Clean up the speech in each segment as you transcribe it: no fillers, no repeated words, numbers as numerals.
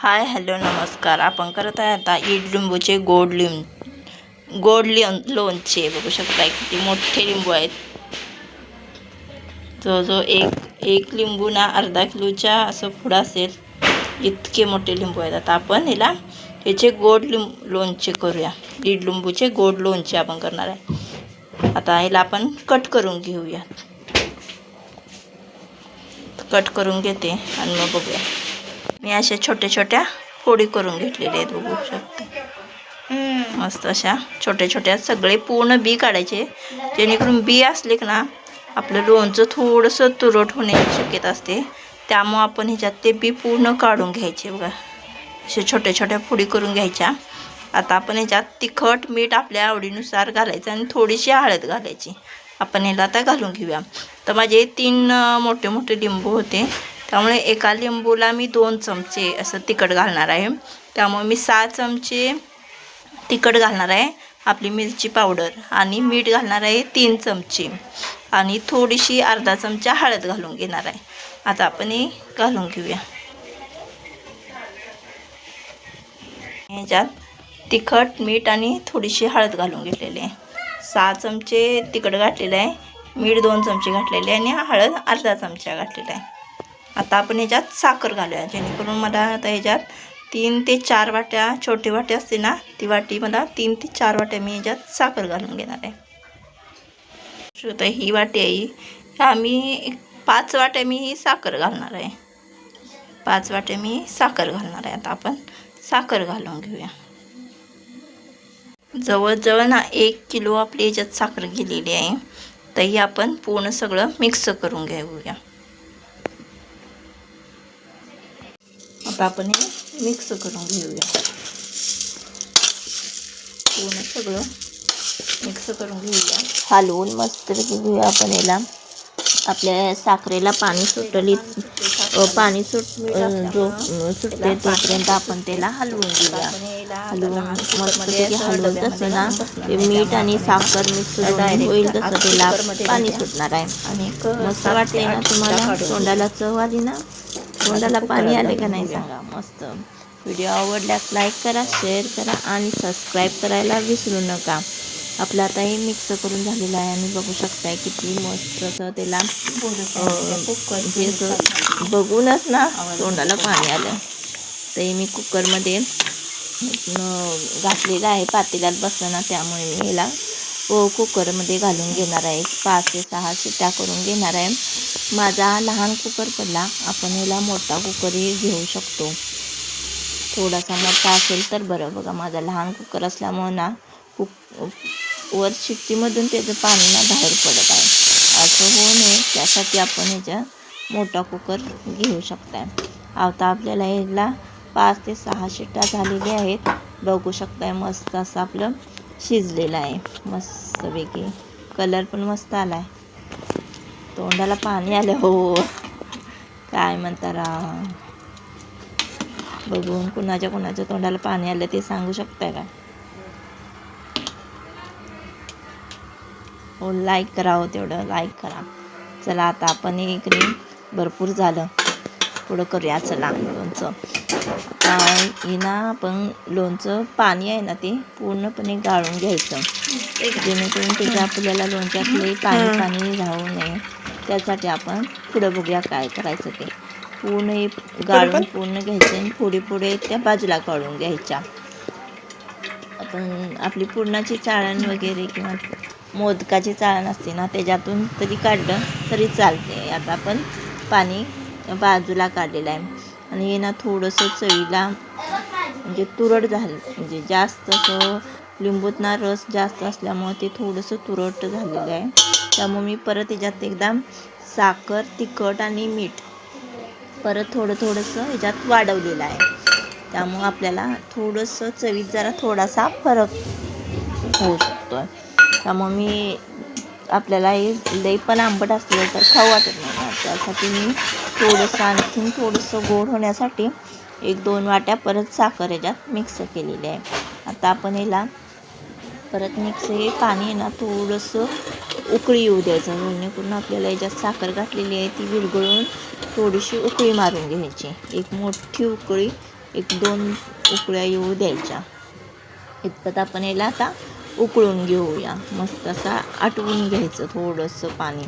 Hi hello नमस्कार. आपण करत आहे आता ईडलिंबूचे लोणचे. बघू शकता किती मोठे लिंबू आहेत. जो एक लिंबू ना अर्धा किलोच्या असं पुढं असेल इतके मोठे लिंबू आहेत. आता आपण ह्याचे लोणचे करूया. ईडलिंबूचे गोड लोणचे आपण करणार आहे. आता ह्याला आपण कट करून घेऊया. कट करून घेते आणि मग बघूया. मी अशा छोट्या छोट्या फोडी करून घेतलेल्या आहेत. बघू शकता मस्त अशा छोट्या छोट्या. सगळे पूर्ण बी काढायचे, जेणेकरून बी असले की ना आपलं लोणचं थोडंसं तुरट होण्याची शक्यता असते. त्यामुळं आपण ह्याच्यात ते बी पूर्ण काढून घ्यायचे. बघा अशा छोट्या छोट्या फोडी करून घ्यायच्या. आता आपण ह्याच्यात तिखट मीठ आपल्या आवडीनुसार घालायचं आणि थोडीशी हळद घालायची. आपण ह्याला आता घालून घेऊया. तर माझे 3 मोठे मोठे लिंबू होते, त्यामुळे एका लिंबूला मी 2 चमचे असं तिखट घालणार आहे. त्यामुळे मी 6 चमचे तिखट घालणार आहे. आपली मिरची पावडर आणि मीठ घालणार आहे 3 चमचे आणि थोडीशी अर्धा चमचा हळद घालून घेणार आहे. आता आपण हे घालून घेऊया. ह्याच्यात तिखट मीठ आणि थोडीशी हळद घालून घेतलेली आहे. 6 चमचे तिखट घातलेलं आहे, मीठ 2 चमचे घातलेले आणि हळद अर्धा चमचा घातलेला आहे. आता आपण ह्याच्यात साखर घालूया, जेणेकरून मला आता ह्याच्यात 3 ते 4 वाट्या, छोटी वाटी असते ना ती वाटी, मला 3 ते 4 वाट्या मी ह्याच्यात साखर घालून घेणार आहे. तर ही वाटी आहे, आम्ही 5 वाट्या मी ही साखर घालणार आहे. 5 वाट्या मी साखर घालणार आहे. आता आपण साखर घालून घेऊया. जवळजवळ ना 1 किलो आपली ह्याच्यात साखर गेलेली आहे. तर ही आपण पूर्ण सगळं मिक्स करून घेऊया. आता आपण हे मिक्स करून घेऊया. पूर्ण सगळं मिक्स करून घेऊया. हलवून मस्त घेऊया आपण याला. आपल्या साखरेला पाणी सुटले तोपर्यंत आपण त्याला हलवून घेऊया. हलवून मस्तपैकी हलवून तसं ना ते मीठ आणि साखर मिक्स होईल तसं त्याला पाणी सुटणार आहे. आणि मस्त वाटते ना तुम्हाला? तोंडाला चव आली ना? तोंडाला पाणी आले का नाही सांगा. मस्त. व्हिडिओ आवडल्यास लाईक करा, शेअर करा आणि सबस्क्राईब करायला विसरू नका. आपलं आता हे मिक्स करून झालेलं आहे आणि बघू शकताय किती मस्त असं त्याला बघूनच ना तोंडाला पाणी आलं. तर मी कुकरमध्ये घातलेलं आहे, पातेल्यात बसलं त्यामुळे मी ह्याला कुकरमध्ये घालून घेणार आहे. 5 ते 6 शिट्ट्या करून घेणार आहे. माझा लहान कुकर पडला, आपण याला मोठा कुकरही घेऊ शकतो. थोडासा मोठा असेल तर बरं. बघा माझा लहान कुकर असल्यामुळे ना वर शिट्टीमधून त्याचं पाणी ना बाहेर पडत आहे. असं होऊ नये त्यासाठी आपण ह्याच्या मोठा कुकर घेऊ शकताय. आता आपल्याला ह्याला 5 ते 6 शिट्ट्या झालेल्या आहेत. बघू शकताय मस्त असं आपलं शिजलेलं आहे. मस्तपैकी कलर पण मस्त आला आहे. तोंडाला पाणी आलं हो, काय म्हणता राव. बघून कुणाच्या तोंडाला पाणी आलं ते सांगू शकताय का? हो, लाईक करा हो, तेवढं लाईक करा. चला आता आपण इकडे भरपूर झालं, पुढं करूया. चला लोणचं. आता हे ना आपण लोणचं पाणी आहे ना ते पूर्णपणे गाळून घ्यायचं, जेणेकरून त्याचं आपल्याला लोणच्यातले पाणी राहू नये. त्यासाठी आपण पुढं बघूया काय करायचं ते. पूर्ण गाळून पूर्ण घ्यायचं आणि पुढे त्या बाजूला काढून घ्यायच्या. आपण आपली पुरणाची चाळण वगैरे किंवा मोदकाची चाळण असते ना त्याच्यातून तरी काढलं तरी चालते. आता आपण पाणी बाजूला काढलेलं आहे आणि हे ना थोडंसं चवीला म्हणजे तुरट झालं, म्हणजे जास्त असं लिंबूतना रस जास्त असल्यामुळे ते थोडंसं तुरट झालेलं आहे. त्यामुळे मी परत ह्याच्यात एकदा साखर, तिखट आणि मीठ परत थोडंसं ह्याच्यात वाढवलेलं आहे. त्यामुळं आपल्याला थोडंसं चवीत जरा थोडासा फरक होऊ शकतो. त्यामुळे आपल्याला हे लई पण आंबट असलं तर खाऊ वाटत नाही. त्यासाठी मी आणखीन थोडंसं गोड होण्यासाठी 1-2 वाट्या परत साखर ह्याच्यात मिक्स केलेली आहे. आता आपण ह्याला परत हे पाणी आहे ना थोडंसं उकळी येऊ द्यायचं, जेणेकरून आपल्याला ह्याच्यात साखर घातलेली आहे ती विरघळून थोडीशी उकळी मारून घ्यायची. एक मोठी उकळी 1-2 उकळ्या येऊ द्यायच्या. इतपत आपण याला आता उकळून घेऊया. मस्त असा आटवून घ्यायचं थोडंसं पाणी.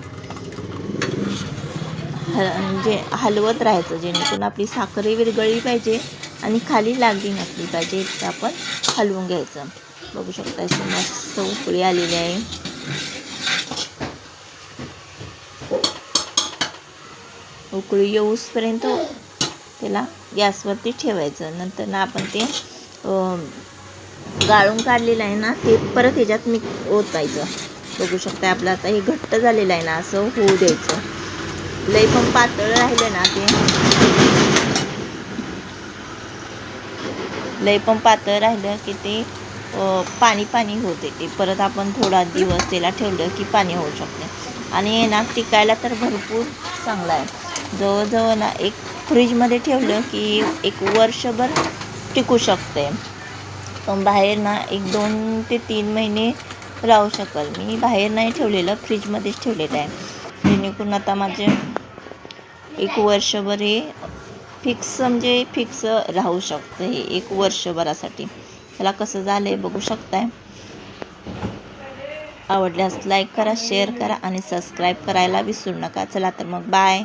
म्हणजे हलवत राहायचं जेणेकरून आपली साखरही विरघळली पाहिजे आणि खाली लागली नसली पाहिजे. इतकं आपण हलवून घ्यायचं. बघू शकता अशी मस्त उकळी आलेली आहे. उकळी येऊसपर्यंत त्याला गॅसवरती ठेवायचं. नंतर ना आपण ते गाळून काढलेलं आहे ना ते परत ह्याच्यात ओतायचं. बघू शकता आपलं आता हे घट्ट झालेलं आहे ना, असं होऊ द्यायचं. लई पण पातळ राहिलं ना ते लई पण पातळ राहिलं की ते पाणी होते. ते परत आपण थोडा दिवस त्याला ठेवलं की पाणी होऊ शकते. आणि ना टिकायला तर भरपूर चांगला आहे. जवळजवळ ना एक फ्रीजमध्ये ठेवलं की 1 वर्षभर टिकू शकते. पण बाहेर ना 1-2 ते 3 महिने राहू शकेल. मी बाहेर नाही ठेवलेलं, फ्रीजमध्येच ठेवलेलं आहे. जेणेकरून आता माझे 1 वर्षभर हे फिक्स राहू शकतं. हे 1 वर्षभरासाठी. त्याला कसं झालं आहे बघू शकताय. आवडल्यास लाईक करा, शेअर करा आणि सबस्क्राईब करायला विसरू नका. चला तर मग बाय.